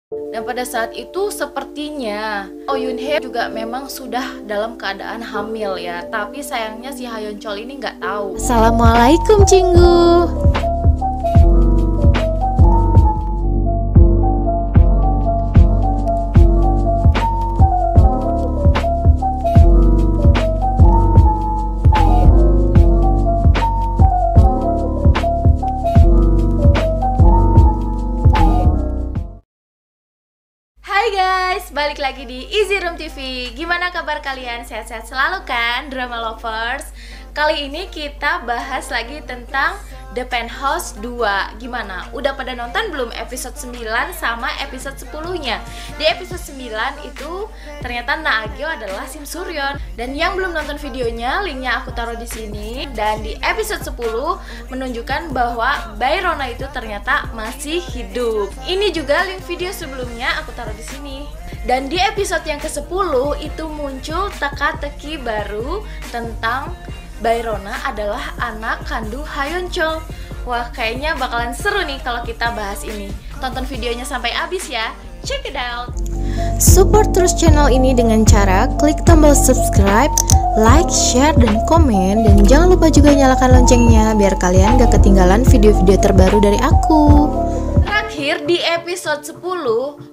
Dan pada saat itu sepertinya Oh Yun Hye juga memang sudah dalam keadaan hamil ya. Tapi sayangnya si Ha Yeon Chol ini nggak tahu. Assalamualaikum Cinggu. Hai guys, balik lagi di Easy Room TV. Gimana kabar kalian? Sehat-sehat selalu kan, drama lovers? Kali ini kita bahas lagi tentang The Penthouse 2. Gimana? Udah pada nonton belum episode 9 sama episode 10-nya? Di episode 9 itu ternyata Na-agyo adalah Sim Suryeon. Dan yang belum nonton videonya, linknya aku taruh di sini. Dan di episode 10 menunjukkan bahwa Baerona itu ternyata masih hidup. Ini juga link video sebelumnya aku taruh di sini. Dan di episode yang ke-10 itu muncul teka-teki baru tentang Baerona adalah anak kandung Ha Yeon Chol. Wah, kayaknya bakalan seru nih kalau kita bahas ini. Tonton videonya sampai habis ya. Check it out. Support terus channel ini dengan cara klik tombol subscribe, like, share, dan komen. Dan jangan lupa juga nyalakan loncengnya biar kalian gak ketinggalan video-video terbaru dari aku. Terakhir di episode 10,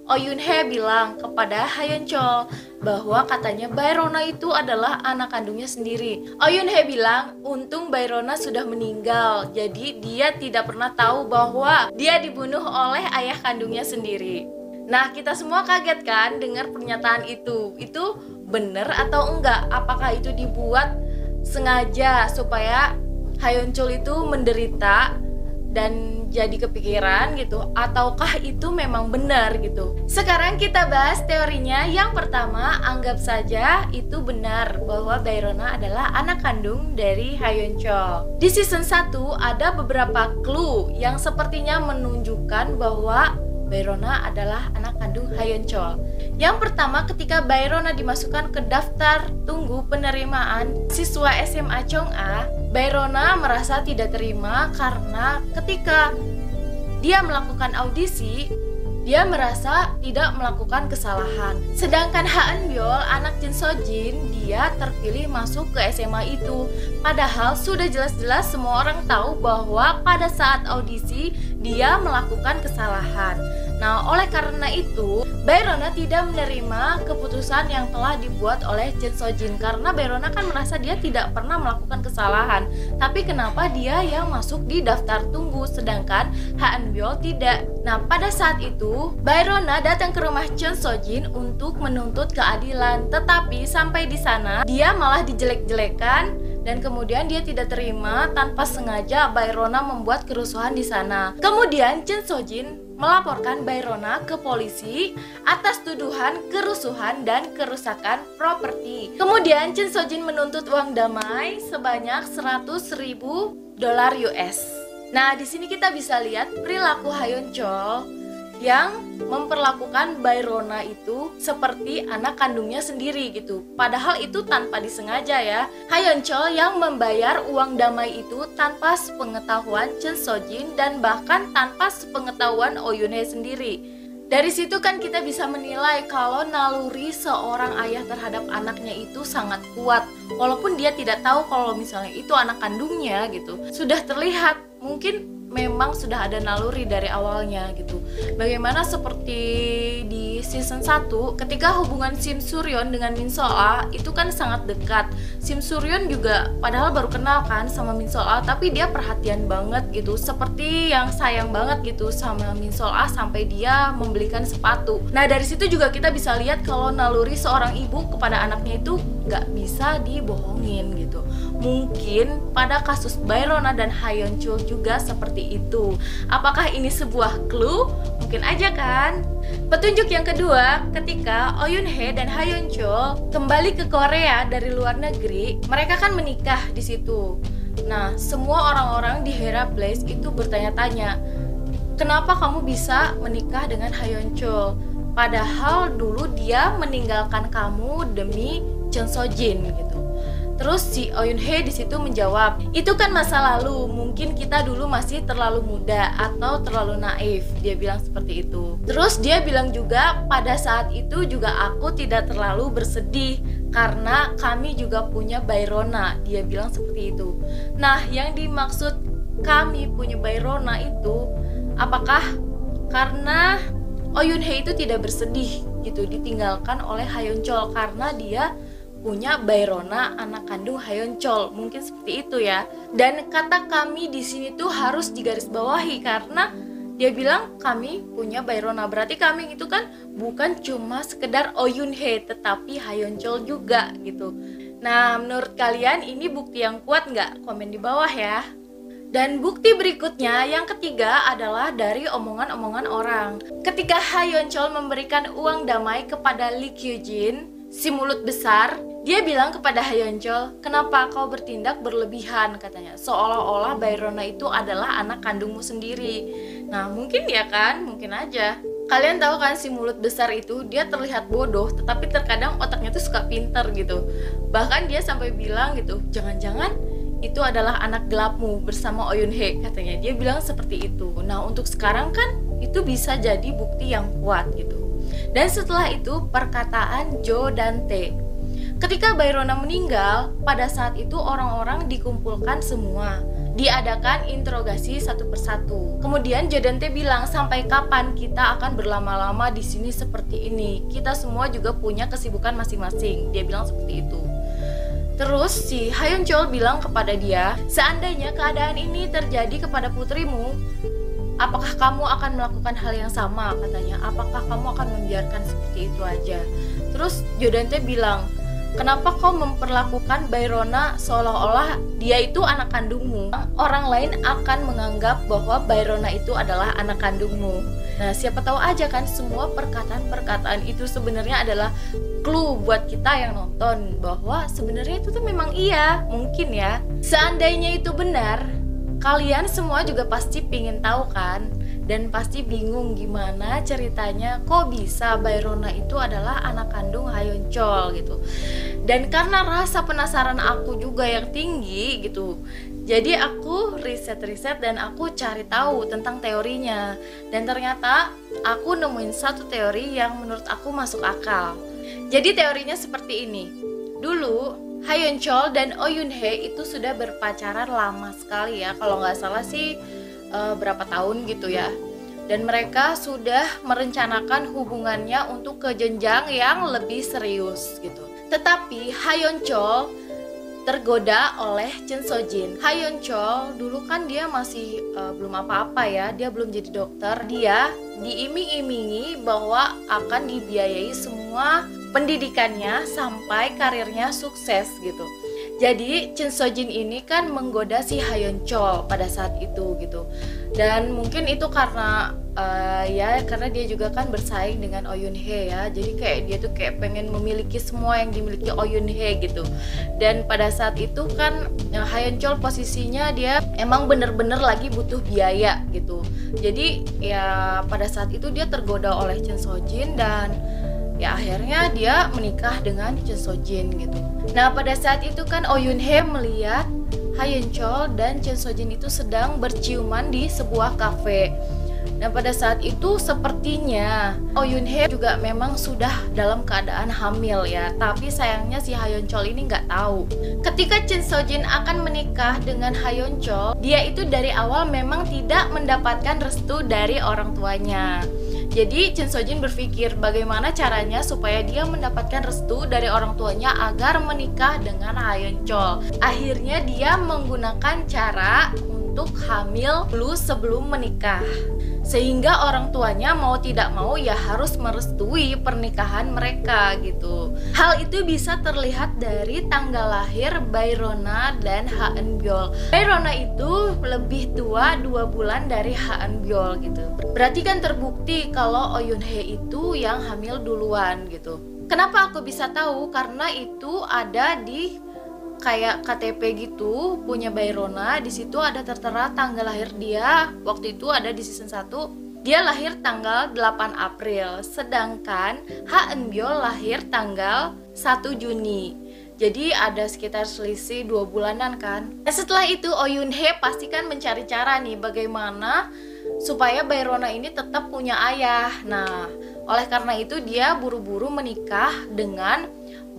Oh Yun Hye bilang kepada Ha Yeon Chol bahwa katanya Baerona itu adalah anak kandungnya sendiri. Oh Yun Hye bilang untung Baerona sudah meninggal, jadi dia tidak pernah tahu bahwa dia dibunuh oleh ayah kandungnya sendiri. Nah, kita semua kaget kan dengar pernyataan itu. Itu bener atau enggak? Apakah itu dibuat sengaja supaya Ha Yeon Chol itu menderita dan jadi kepikiran gitu, ataukah itu memang benar gitu? Sekarang kita bahas teorinya. Yang pertama, anggap saja itu benar bahwa Baerona adalah anak kandung dari Ha Yeon Chol. Di season 1 ada beberapa clue yang sepertinya menunjukkan bahwa Baerona adalah anak kandung Ha Yeon Chol. Yang pertama, ketika Baerona dimasukkan ke daftar tunggu penerimaan siswa SMA Chong'a, Baerona merasa tidak terima karena ketika dia melakukan audisi, dia merasa tidak melakukan kesalahan. Sedangkan Ha Eun-byul, anak Jin So-jin, dia terpilih masuk ke SMA itu. Padahal sudah jelas-jelas semua orang tahu bahwa pada saat audisi dia melakukan kesalahan. Nah, oleh karena itu, Baerona tidak menerima keputusan yang telah dibuat oleh Jin So-jin karena Baerona kan merasa dia tidak pernah melakukan kesalahan. Tapi kenapa dia yang masuk di daftar tunggu sedangkan Ha Eun-byul tidak? Nah, pada saat itu Baerona datang ke rumah Jin So-jin untuk menuntut keadilan, tetapi sampai di sana dia malah dijelek-jelekan dan kemudian dia tidak terima. Tanpa sengaja Baerona membuat kerusuhan di sana. Kemudian Jin So-jin melaporkan Baerona ke polisi atas tuduhan kerusuhan dan kerusakan properti. Kemudian Jin So-jin menuntut uang damai sebanyak 100.000 dolar US. Nah, di sini kita bisa lihat perilaku Ha Yeon Chol yang memperlakukan Baerona itu seperti anak kandungnya sendiri gitu. Padahal itu tanpa disengaja ya. Ha Yeon Chol yang membayar uang damai itu tanpa sepengetahuan Jin So-jin dan bahkan tanpa sepengetahuan Oh Yun Hye sendiri. Dari situ kan kita bisa menilai kalau naluri seorang ayah terhadap anaknya itu sangat kuat. Walaupun dia tidak tahu kalau misalnya itu anak kandungnya gitu. Sudah terlihat mungkin memang sudah ada naluri dari awalnya gitu. Bagaimana seperti di season 1 ketika hubungan Sim Suryeon dengan Min So-ah itu kan sangat dekat. Sim Suryeon juga padahal baru kenal kan sama Min So-ah, tapi dia perhatian banget gitu, seperti yang sayang banget gitu sama Min So-ah sampai dia membelikan sepatu. Nah, dari situ juga kita bisa lihat kalau naluri seorang ibu kepada anaknya itu nggak bisa dibohongin gitu. Mungkin pada kasus Baerona dan Ha Yeon Chol juga seperti itu. Apakah ini sebuah clue? Mungkin aja kan? Petunjuk yang kedua, ketika Oh Yun Hye dan Ha Yeon Chol kembali ke Korea dari luar negeri, mereka kan menikah di situ. Nah, semua orang-orang di Hera Place itu bertanya-tanya, kenapa kamu bisa menikah dengan Ha Yeon Chol? Padahal dulu dia meninggalkan kamu demi Jin So-jin gitu. Terus si Oh Yoon Hee di situ menjawab, itu kan masa lalu, mungkin kita dulu masih terlalu muda atau terlalu naif. Dia bilang seperti itu. Terus dia bilang juga, pada saat itu juga aku tidak terlalu bersedih karena kami juga punya Bayrona. Dia bilang seperti itu. Nah, yang dimaksud kami punya Bayrona itu, apakah karena Oh Yoon Hee itu tidak bersedih gitu ditinggalkan oleh Hayon Chol karena dia punya Bayrona, anak kandung Hayon Chol, mungkin seperti itu ya. Dan kata kami di sini tuh harus digarisbawahi karena dia bilang kami punya Bayrona, berarti kami itu kan bukan cuma sekedar Oh Yoon Hee tetapi Hayon Chol juga gitu. Nah, menurut kalian ini bukti yang kuat nggak? Komen di bawah ya. Dan bukti berikutnya yang ketiga adalah dari omongan-omongan orang. Ketika Hayon Chol memberikan uang damai kepada Lee Kyu Jin, si mulut besar, dia bilang kepada Hayon Chol, kenapa kau bertindak berlebihan, katanya, seolah-olah Bayrona itu adalah anak kandungmu sendiri. Nah, mungkin ya kan, mungkin aja. Kalian tahu kan si mulut besar itu dia terlihat bodoh, tetapi terkadang otaknya tuh suka pinter gitu. Bahkan dia sampai bilang gitu, jangan-jangan itu adalah anak gelapmu bersama Oh Yoon Hee, katanya. Dia bilang seperti itu. Nah, untuk sekarang kan itu bisa jadi bukti yang kuat gitu. Dan setelah itu perkataan Jo dan Tae. Ketika Bayrona meninggal, pada saat itu orang-orang dikumpulkan semua. Diadakan interogasi satu persatu. Kemudian Jo dan Tae bilang, sampai kapan kita akan berlama-lama di sini seperti ini? Kita semua juga punya kesibukan masing-masing. Dia bilang seperti itu. Terus si Hayon Chol bilang kepada dia, seandainya keadaan ini terjadi kepada putrimu, apakah kamu akan melakukan hal yang sama, katanya. Apakah kamu akan membiarkan seperti itu aja? Terus Jo dan Tae bilang, kenapa kau memperlakukan Bayrona seolah-olah dia itu anak kandungmu? Orang lain akan menganggap bahwa Bayrona itu adalah anak kandungmu. Nah, siapa tahu aja kan semua perkataan-perkataan itu sebenarnya adalah clue buat kita yang nonton bahwa sebenarnya itu tuh memang iya, mungkin ya. Seandainya itu benar, kalian semua juga pasti pingin tahu kan, dan pasti bingung gimana ceritanya kok bisa Bayrona itu adalah anak kandung Hayon Chol gitu. Dan karena rasa penasaran aku juga yang tinggi gitu, jadi aku riset-riset dan aku cari tahu tentang teorinya. Dan ternyata aku nemuin satu teori yang menurut aku masuk akal. Jadi teorinya seperti ini. Dulu Hayon Chol dan Oh Yoon Hee itu sudah berpacaran lama sekali ya. Kalau nggak salah sih berapa tahun gitu ya. Dan mereka sudah merencanakan hubungannya untuk ke jenjang yang lebih serius gitu. Tetapi Hayon Chol tergoda oleh Chun So Jin. Hayon Chol dulu kan dia masih belum apa-apa ya, dia belum jadi dokter. Dia diiming-imingi bahwa akan dibiayai semua pendidikannya sampai karirnya sukses gitu. Jadi Chun So Jin ini kan menggoda si Hayon Chol pada saat itu gitu. Dan mungkin itu karena karena dia juga kan bersaing dengan Oh Yoon Hee ya. Jadi kayak dia tuh kayak pengen memiliki semua yang dimiliki Oh Yoon Hee gitu. Dan pada saat itu kan Hayon Chol posisinya dia emang bener-bener lagi butuh biaya gitu. Jadi ya pada saat itu dia tergoda oleh Chun So Jin dan ya akhirnya dia menikah dengan Chun So Jin gitu. Nah, pada saat itu kan Oh Yoon Hee melihat Hayon Chol dan Chun So Jin itu sedang berciuman di sebuah kafe. Nah, pada saat itu sepertinya Oh Yoon Hee juga memang sudah dalam keadaan hamil ya. Tapi sayangnya si Hayon Chol ini nggak tahu. Ketika Chun So Jin akan menikah dengan Hayon Chol, dia itu dari awal memang tidak mendapatkan restu dari orang tuanya. Jadi Chun So Jin berpikir bagaimana caranya supaya dia mendapatkan restu dari orang tuanya agar menikah dengan Hayon Chol. Akhirnya dia menggunakan cara untuk hamil dulu sebelum menikah. Sehingga orang tuanya mau tidak mau ya harus merestui pernikahan mereka gitu. Hal itu bisa terlihat dari tanggal lahir Bayrona dan Ha Eun Byul. Bayrona itu lebih tua 2 bulan dari Ha Eun Byul gitu. Berarti kan terbukti kalau Oh Yoon Hee itu yang hamil duluan gitu. Kenapa aku bisa tahu? Karena itu ada di kayak KTP gitu punya Bayrona. Di situ ada tertera tanggal lahir dia. Waktu itu ada di season 1 dia lahir tanggal 8 April, sedangkan Ha Eun Byul lahir tanggal 1 Juni. Jadi ada sekitar selisih 2 bulanan kan. Dan setelah itu Oh Yoon Hee pastikan mencari cara nih bagaimana supaya Baerona ini tetap punya ayah. Nah, oleh karena itu dia buru-buru menikah dengan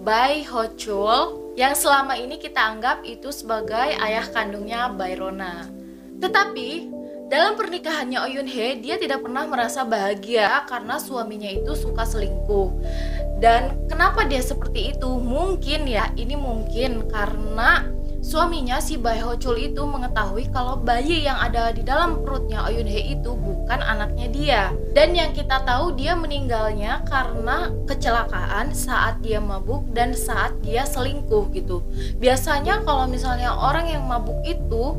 Bae Ho Chul yang selama ini kita anggap itu sebagai ayah kandungnya Baerona. Tetapi dalam pernikahannya Oh Yoon Hee dia tidak pernah merasa bahagia karena suaminya itu suka selingkuh. Dan kenapa dia seperti itu? Mungkin ya, ini mungkin karena suaminya si Bae Ho Chul itu mengetahui kalau bayi yang ada di dalam perutnya Oh Yoon Hee itu bukan anaknya dia. Dan yang kita tahu dia meninggalnya karena kecelakaan saat dia mabuk dan saat dia selingkuh gitu. Biasanya kalau misalnya orang yang mabuk itu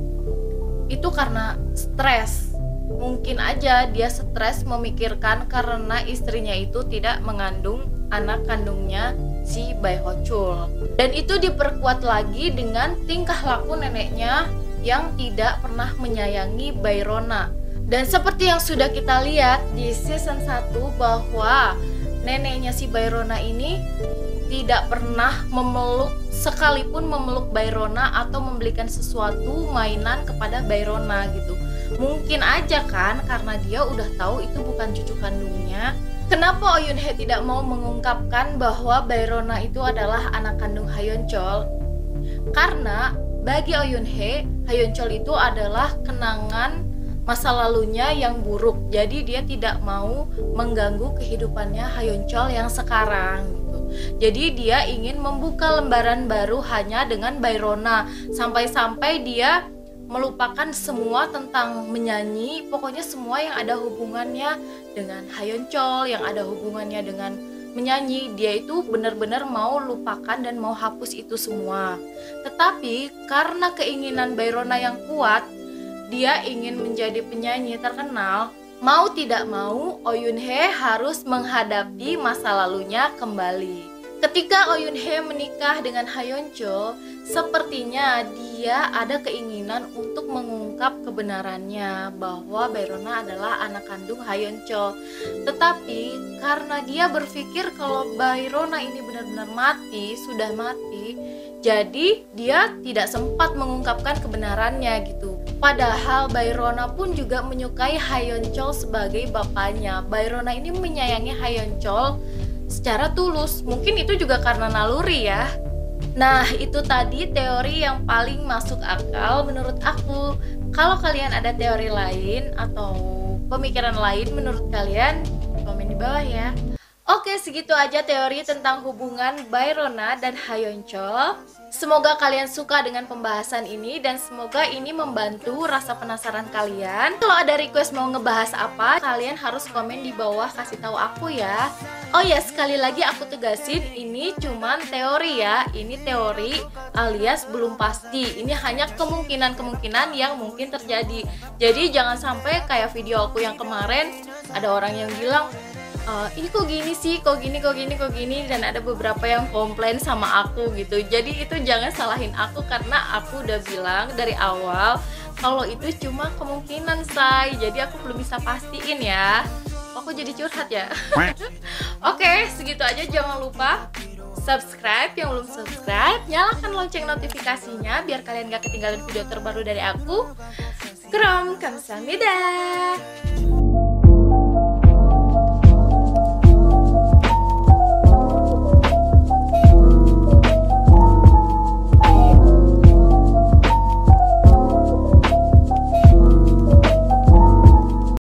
karena stres. Mungkin aja dia stres memikirkan karena istrinya itu tidak mengandung anak kandungnya si Bae Ho Chul. Dan itu diperkuat lagi dengan tingkah laku neneknya yang tidak pernah menyayangi Baerona. Dan seperti yang sudah kita lihat di season 1 bahwa neneknya si Baerona ini tidak pernah sekalipun memeluk Baerona atau membelikan sesuatu mainan kepada Baerona gitu. Mungkin aja kan karena dia udah tahu itu bukan cucu kandungnya. Kenapa Oh Yoon Hee tidak mau mengungkapkan bahwa Baerona itu adalah anak kandung Hayon Chol? Karena bagi Oh Yoon Hee, Hayon Chol itu adalah kenangan masa lalunya yang buruk. Jadi dia tidak mau mengganggu kehidupannya Hayon Chol yang sekarang gitu. Jadi dia ingin membuka lembaran baru hanya dengan Baerona. Sampai-sampai dia melupakan semua tentang menyanyi. Pokoknya semua yang ada hubungannya dengan Hayon Chol, yang ada hubungannya dengan menyanyi, dia itu benar-benar mau lupakan dan mau hapus itu semua. Tetapi karena keinginan Baerona yang kuat, dia ingin menjadi penyanyi terkenal. Mau tidak mau, Oh Yoon Hee harus menghadapi masa lalunya kembali. Ketika Oh Yoon Hee menikah dengan Hayon Chol, sepertinya dia ada keinginan untuk mengungkap kebenarannya bahwa Baerona adalah anak kandung Hayon Chol. Tetapi karena dia berpikir kalau Baerona ini benar-benar mati, sudah mati, jadi dia tidak sempat mengungkapkan kebenarannya gitu. Padahal Baerona pun juga menyukai Hayon Chol sebagai bapaknya. Baerona ini menyayangi Hayon Chol secara tulus. Mungkin itu juga karena naluri ya. Nah, itu tadi teori yang paling masuk akal menurut aku. Kalau kalian ada teori lain atau pemikiran lain menurut kalian, komen di bawah ya. Oke, segitu aja teori tentang hubungan Baerona dan Hayon Chol. Semoga kalian suka dengan pembahasan ini dan semoga ini membantu rasa penasaran kalian. Kalau ada request mau ngebahas apa, kalian harus komen di bawah, kasih tahu aku ya. Oh ya, sekali lagi aku tegasin, ini cuman teori ya. Ini teori alias belum pasti. Ini hanya kemungkinan-kemungkinan yang mungkin terjadi. Jadi jangan sampai kayak video aku yang kemarin ada orang yang bilang ini kok gini sih, kok gini, dan ada beberapa yang komplain sama aku gitu. Jadi itu jangan salahin aku karena aku udah bilang dari awal kalau itu cuma kemungkinan say. Jadi aku belum bisa pastiin ya. Aku jadi curhat ya. Oke, segitu aja. Jangan lupa subscribe yang belum subscribe, nyalakan lonceng notifikasinya biar kalian gak ketinggalan video terbaru dari aku. Kram, kamsahamnida.